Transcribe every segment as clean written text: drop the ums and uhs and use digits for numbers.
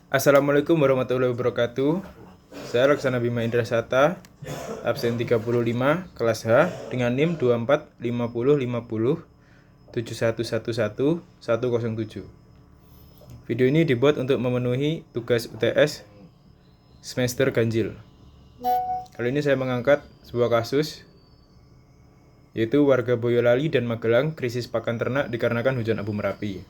Assalamualaikum warahmatullahi wabarakatuh. Saya Laksana Bima Indrasata, absen 35, kelas H, dengan NIM 24505071111107. Video ini dibuat untuk memenuhi tugas UTS semester ganjil. Kali ini saya mengangkat sebuah kasus, yaitu warga Boyolali dan Magelang krisis pakan ternak dikarenakan hujan abu Merapi.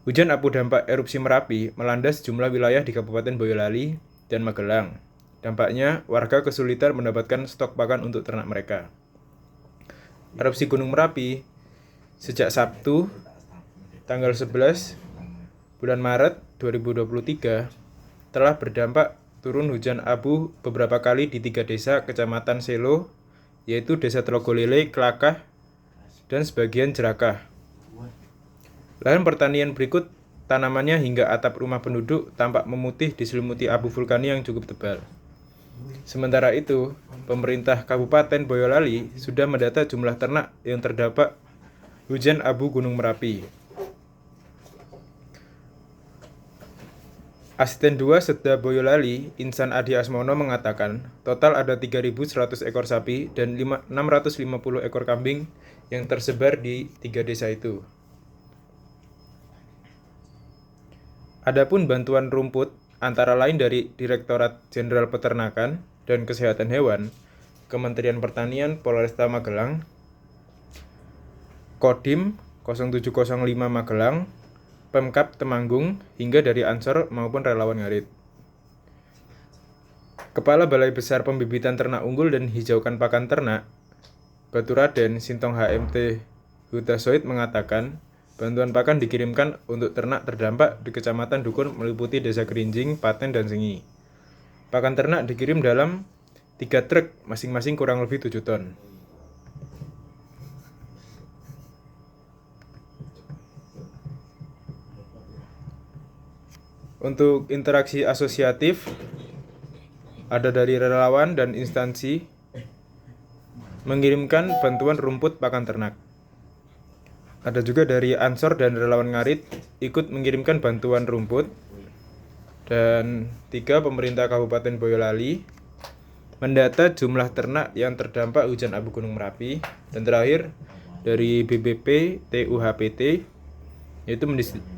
Hujan abu dampak erupsi Merapi melanda sejumlah wilayah di Kabupaten Boyolali dan Magelang. Dampaknya, warga kesulitan mendapatkan stok pakan untuk ternak mereka. Erupsi Gunung Merapi sejak Sabtu, tanggal 11 bulan Maret 2023, telah berdampak turun hujan abu beberapa kali di 3 desa Kecamatan Selo, yaitu Desa Tlogolele, Klakah, dan sebagian Jerakah. Lahan pertanian berikut tanamannya hingga atap rumah penduduk tampak memutih diselimuti abu vulkanik yang cukup tebal. Sementara itu, pemerintah Kabupaten Boyolali sudah mendata jumlah ternak yang terdampak hujan abu Gunung Merapi. Asisten 2 Setda Boyolali, Insan Adi Asmono mengatakan, total ada 3.100 ekor sapi dan 650 ekor kambing yang tersebar di 3 desa itu. Adapun bantuan rumput antara lain dari Direktorat Jenderal Peternakan dan Kesehatan Hewan, Kementerian Pertanian Polresta Magelang, Kodim 0705 Magelang, Pemkab Temanggung, hingga dari Ansor maupun relawan Ngarit. Kepala Balai Besar Pembibitan Ternak Unggul dan Hijaukan Pakan Ternak, Baturaden Sintong HMT Hutasoid mengatakan, bantuan pakan dikirimkan untuk ternak terdampak di Kecamatan Dukun meliputi Desa Gerinjing, Paten, dan Sengi. Pakan ternak dikirim dalam 3 truk, masing-masing kurang lebih 7 ton. Untuk interaksi asosiatif, ada dari relawan dan instansi mengirimkan bantuan rumput pakan ternak. Ada juga dari Ansor dan relawan Ngarit ikut mengirimkan bantuan rumput. Dan 3 pemerintah Kabupaten Boyolali mendata jumlah ternak yang terdampak hujan abu Gunung Merapi. Dan terakhir dari BBP TUHPT, yaitu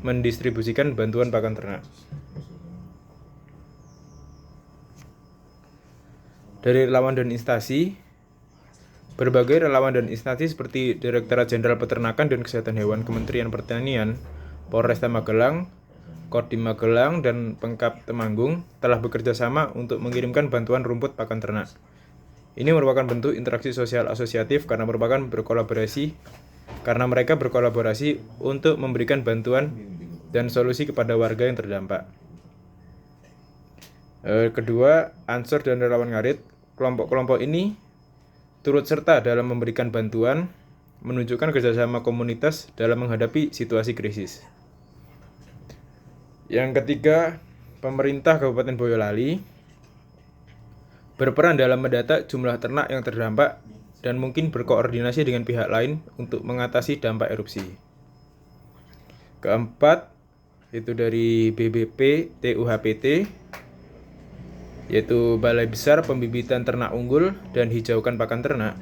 mendistribusikan bantuan pakan ternak. Dari relawan dan instansi, berbagai relawan dan instansi seperti Direktorat Jenderal Peternakan dan Kesehatan Hewan Kementerian Pertanian, Polresta Magelang, Kodim Magelang, dan Pemkab Temanggung telah bekerja sama untuk mengirimkan bantuan rumput pakan ternak. Ini merupakan bentuk interaksi sosial asosiatif karena mereka berkolaborasi untuk memberikan bantuan dan solusi kepada warga yang terdampak. Kedua, Ansor dan relawan Ngarit, kelompok-kelompok ini turut serta dalam memberikan bantuan, menunjukkan kerjasama komunitas dalam menghadapi situasi krisis. Yang ketiga, pemerintah Kabupaten Boyolali berperan dalam mendata jumlah ternak yang terdampak dan mungkin berkoordinasi dengan pihak lain untuk mengatasi dampak erupsi. Keempat, itu dari BBP TUHPT, yaitu Balai Besar Pembibitan Ternak Unggul dan Hijaukan Pakan Ternak.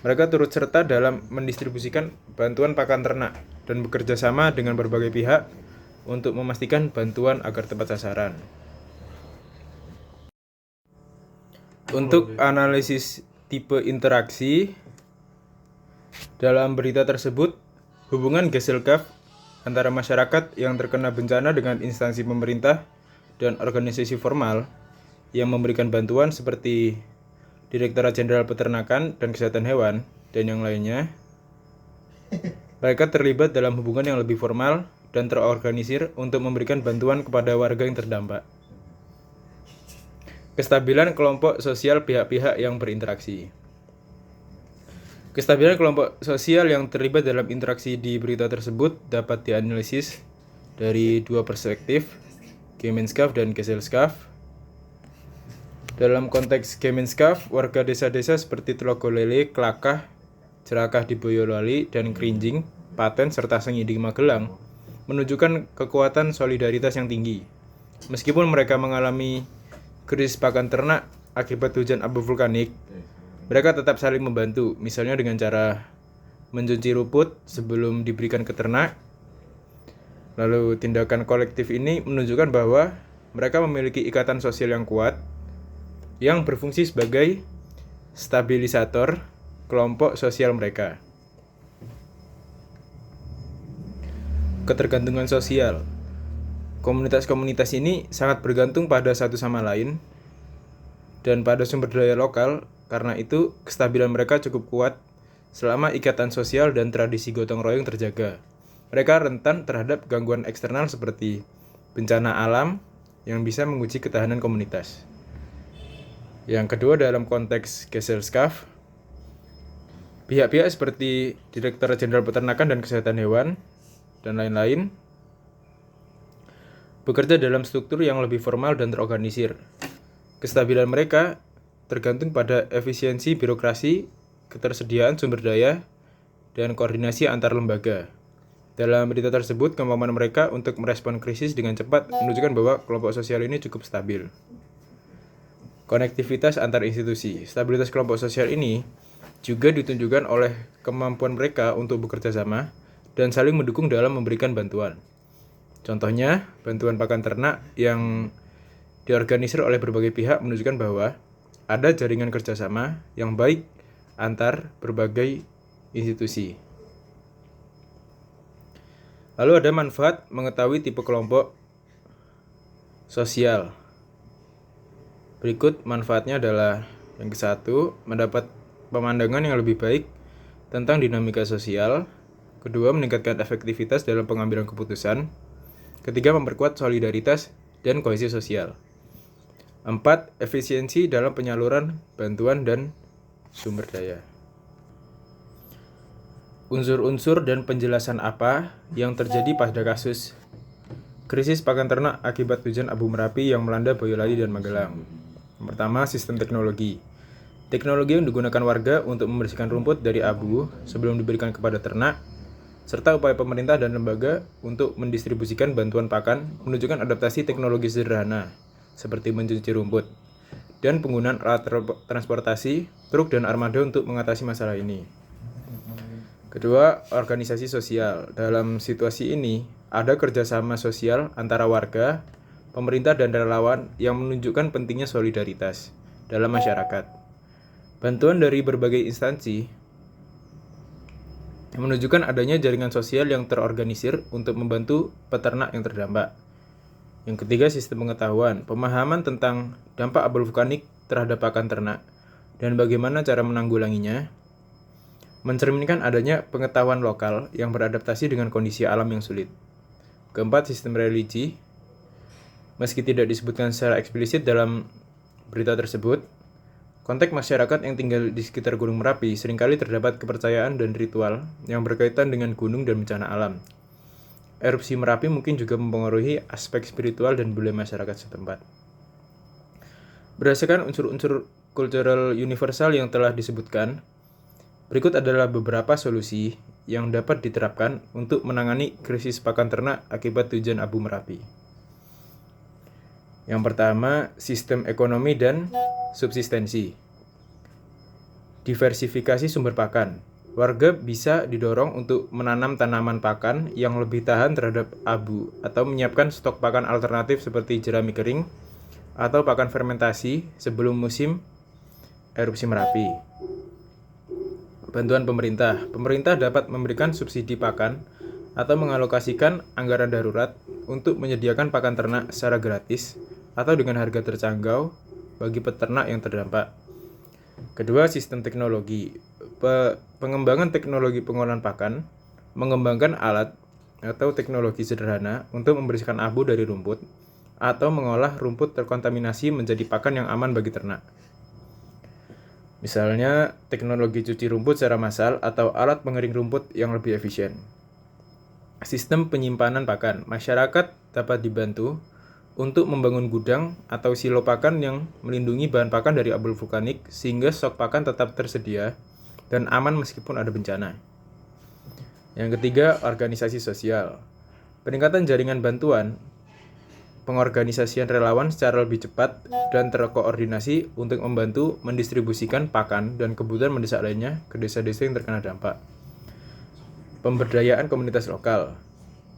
Mereka turut serta dalam mendistribusikan bantuan pakan ternak dan bekerja sama dengan berbagai pihak untuk memastikan bantuan agar tepat sasaran. Untuk analisis tipe interaksi, dalam berita tersebut, hubungan Geselkaf antara masyarakat yang terkena bencana dengan instansi pemerintah dan organisasi formal yang memberikan bantuan seperti Direktorat Jenderal Peternakan dan Kesehatan Hewan dan yang lainnya. Mereka terlibat dalam hubungan yang lebih formal dan terorganisir untuk memberikan bantuan kepada warga yang terdampak. Kestabilan kelompok sosial pihak-pihak yang berinteraksi. Kestabilan kelompok sosial yang terlibat dalam interaksi di berita tersebut dapat dianalisis dari 2 perspektif, Kemenskaf dan Geselskaf. Dalam konteks Kemenskaf, warga desa-desa seperti Tlogolele, Klakah, Jerakah di Boyolali, dan Gerinjing, Paten, serta Sengi di Magelang menunjukkan kekuatan solidaritas yang tinggi. Meskipun mereka mengalami krisis pakan ternak akibat hujan abu vulkanik, mereka tetap saling membantu, misalnya dengan cara mencuci rumput sebelum diberikan ke ternak. Lalu tindakan kolektif ini menunjukkan bahwa mereka memiliki ikatan sosial yang kuat yang berfungsi sebagai stabilisator kelompok sosial mereka. Ketergantungan sosial. Komunitas-komunitas ini sangat bergantung pada satu sama lain dan pada sumber daya lokal. Karena itu, kestabilan mereka cukup kuat selama ikatan sosial dan tradisi gotong royong terjaga. Mereka rentan terhadap gangguan eksternal seperti bencana alam yang bisa menguji ketahanan komunitas. Yang kedua, dalam konteks Gesellschaft, pihak-pihak seperti Direktur Jenderal Peternakan dan Kesehatan Hewan dan lain-lain bekerja dalam struktur yang lebih formal dan terorganisir. Kestabilan mereka tergantung pada efisiensi birokrasi, ketersediaan sumber daya, dan koordinasi antar lembaga. Dalam berita tersebut, kemampuan mereka untuk merespon krisis dengan cepat menunjukkan bahwa kelompok sosial ini cukup stabil. Konektivitas antar institusi. Stabilitas kelompok sosial ini juga ditunjukkan oleh kemampuan mereka untuk bekerja sama dan saling mendukung dalam memberikan bantuan. Contohnya, bantuan pakan ternak yang diorganisir oleh berbagai pihak menunjukkan bahwa ada jaringan kerjasama yang baik antar berbagai institusi. Lalu ada manfaat mengetahui tipe kelompok sosial. Berikut manfaatnya adalah yang ke-1, mendapat pemandangan yang lebih baik tentang dinamika sosial. Kedua, meningkatkan efektivitas dalam pengambilan keputusan. Ketiga, memperkuat solidaritas dan kohesi sosial. 4, efisiensi dalam penyaluran bantuan dan sumber daya. Unsur-unsur dan penjelasan apa yang terjadi pada kasus krisis pakan ternak akibat hujan abu Merapi yang melanda Boyolali dan Magelang. Yang pertama, sistem teknologi. Teknologi yang digunakan warga untuk membersihkan rumput dari abu sebelum diberikan kepada ternak, serta upaya pemerintah dan lembaga untuk mendistribusikan bantuan pakan menunjukkan adaptasi teknologi sederhana, seperti mencuci rumput, dan penggunaan alat transportasi, truk, dan armada untuk mengatasi masalah ini. Kedua, organisasi sosial. Dalam situasi ini, ada kerjasama sosial antara warga, pemerintah, dan relawan yang menunjukkan pentingnya solidaritas dalam masyarakat. Bantuan dari berbagai instansi menunjukkan adanya jaringan sosial yang terorganisir untuk membantu peternak yang terdampak. Yang ketiga, sistem pengetahuan. Pemahaman tentang dampak abu vulkanik terhadap pakan ternak dan bagaimana cara menanggulanginya mencerminkan adanya pengetahuan lokal yang beradaptasi dengan kondisi alam yang sulit. Keempat, sistem religi. Meski tidak disebutkan secara eksplisit dalam berita tersebut, konteks masyarakat yang tinggal di sekitar Gunung Merapi seringkali terdapat kepercayaan dan ritual yang berkaitan dengan gunung dan bencana alam. Erupsi Merapi mungkin juga mempengaruhi aspek spiritual dan budaya masyarakat setempat. Berdasarkan unsur-unsur cultural universal yang telah disebutkan, berikut adalah beberapa solusi yang dapat diterapkan untuk menangani krisis pakan ternak akibat hujan abu Merapi. Yang pertama, sistem ekonomi dan subsistensi. Diversifikasi sumber pakan. Warga bisa didorong untuk menanam tanaman pakan yang lebih tahan terhadap abu atau menyiapkan stok pakan alternatif seperti jerami kering atau pakan fermentasi sebelum musim erupsi Merapi. Bantuan pemerintah. Pemerintah dapat memberikan subsidi pakan atau mengalokasikan anggaran darurat untuk menyediakan pakan ternak secara gratis atau dengan harga terjangkau bagi peternak yang terdampak. Kedua, sistem teknologi. Pengembangan teknologi pengolahan pakan, mengembangkan alat atau teknologi sederhana untuk membersihkan abu dari rumput atau mengolah rumput terkontaminasi menjadi pakan yang aman bagi ternak. Misalnya, teknologi cuci rumput secara massal atau alat pengering rumput yang lebih efisien. Sistem penyimpanan pakan. Masyarakat dapat dibantu untuk membangun gudang atau silo pakan yang melindungi bahan pakan dari abu vulkanik sehingga stok pakan tetap tersedia dan aman meskipun ada bencana. Yang ketiga, organisasi sosial. Peningkatan jaringan bantuan, pengorganisasian relawan secara lebih cepat dan terkoordinasi untuk membantu mendistribusikan pakan dan kebutuhan mendesak lainnya ke desa-desa yang terkena dampak. Pemberdayaan komunitas lokal,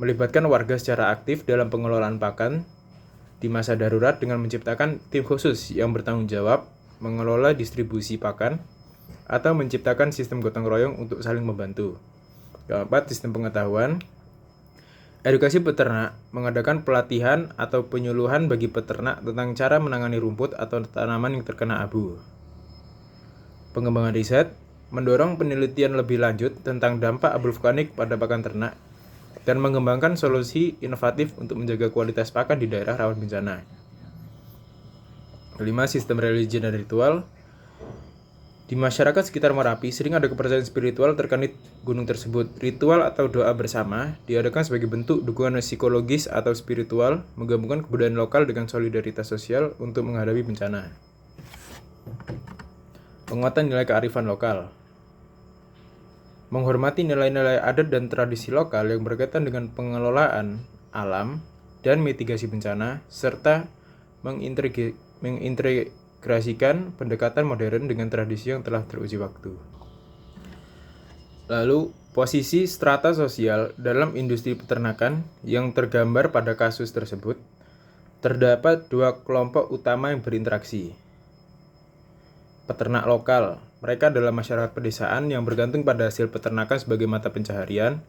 melibatkan warga secara aktif dalam pengelolaan pakan di masa darurat dengan menciptakan tim khusus yang bertanggung jawab mengelola distribusi pakan atau menciptakan sistem gotong royong untuk saling membantu. Keempat, sistem pengetahuan. Edukasi peternak, mengadakan pelatihan atau penyuluhan bagi peternak tentang cara menangani rumput atau tanaman yang terkena abu. Pengembangan riset, mendorong penelitian lebih lanjut tentang dampak abu vulkanik pada pakan ternak dan mengembangkan solusi inovatif untuk menjaga kualitas pakan di daerah rawan bencana. Kelima, sistem religi dan ritual. Di masyarakat sekitar Merapi, sering ada kepercayaan spiritual terkait gunung tersebut. Ritual atau doa bersama diadakan sebagai bentuk dukungan psikologis atau spiritual, menggabungkan kebudayaan lokal dengan solidaritas sosial untuk menghadapi bencana. Penguatan nilai kearifan lokal. Menghormati nilai-nilai adat dan tradisi lokal yang berkaitan dengan pengelolaan alam dan mitigasi bencana, serta mengintegrasikan pendekatan modern dengan tradisi yang telah teruji waktu. Lalu, posisi strata sosial dalam industri peternakan yang tergambar pada kasus tersebut, terdapat dua kelompok utama yang berinteraksi. Peternak lokal, mereka adalah masyarakat pedesaan yang bergantung pada hasil peternakan sebagai mata pencaharian.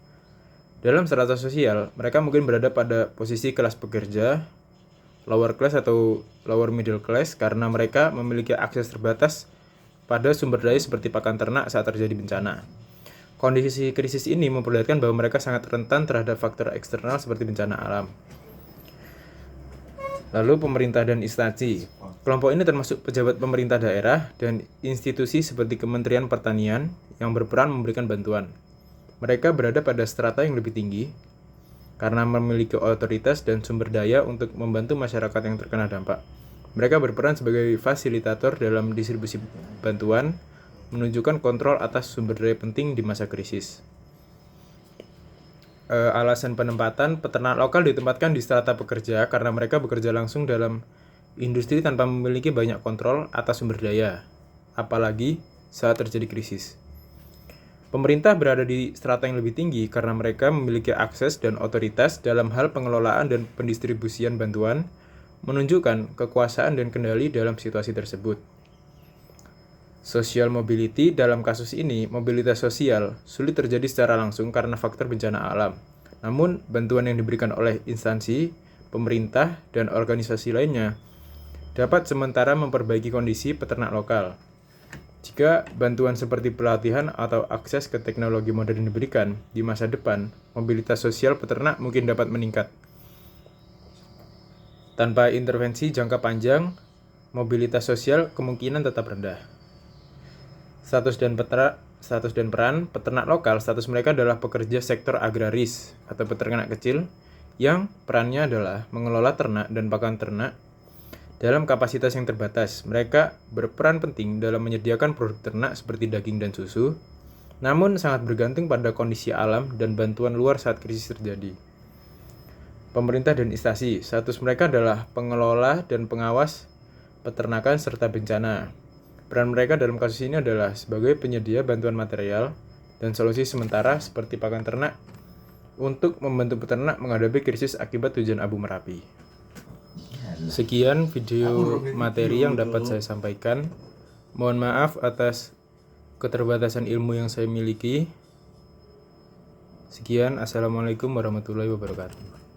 Dalam strata sosial, mereka mungkin berada pada posisi kelas pekerja, lower class atau lower middle class karena mereka memiliki akses terbatas pada sumber daya seperti pakan ternak saat terjadi bencana. Kondisi krisis ini memperlihatkan bahwa mereka sangat rentan terhadap faktor eksternal seperti bencana alam. Lalu pemerintah dan instansi. Kelompok ini termasuk pejabat pemerintah daerah dan institusi seperti Kementerian Pertanian yang berperan memberikan bantuan. Mereka berada pada strata yang lebih tinggi karena memiliki otoritas dan sumber daya untuk membantu masyarakat yang terkena dampak. Mereka berperan sebagai fasilitator dalam distribusi bantuan, menunjukkan kontrol atas sumber daya penting di masa krisis. Alasan penempatan, peternak lokal ditempatkan di strata pekerja karena mereka bekerja langsung dalam industri tanpa memiliki banyak kontrol atas sumber daya, apalagi saat terjadi krisis. Pemerintah berada di strata yang lebih tinggi karena mereka memiliki akses dan otoritas dalam hal pengelolaan dan pendistribusian bantuan, menunjukkan kekuasaan dan kendali dalam situasi tersebut. Social mobility, dalam kasus ini, mobilitas sosial sulit terjadi secara langsung karena faktor bencana alam. Namun, bantuan yang diberikan oleh instansi, pemerintah, dan organisasi lainnya dapat sementara memperbaiki kondisi peternak lokal. Jika bantuan seperti pelatihan atau akses ke teknologi modern diberikan di masa depan, mobilitas sosial peternak mungkin dapat meningkat. Tanpa intervensi jangka panjang, mobilitas sosial kemungkinan tetap rendah. Status dan peran peternak lokal. Status mereka adalah pekerja sektor agraris atau peternak kecil yang perannya adalah mengelola ternak dan pakan ternak dalam kapasitas yang terbatas. Mereka berperan penting dalam menyediakan produk ternak seperti daging dan susu, namun sangat bergantung pada kondisi alam dan bantuan luar saat krisis terjadi. Pemerintah dan instansi. Status mereka adalah pengelola dan pengawas peternakan serta bencana. Peran mereka dalam kasus ini adalah sebagai penyedia bantuan material dan solusi sementara seperti pakan ternak untuk membantu peternak menghadapi krisis akibat hujan abu Merapi. Sekian video materi yang dapat saya sampaikan. Mohon maaf atas keterbatasan ilmu yang saya miliki. Sekian, assalamualaikum warahmatullahi wabarakatuh.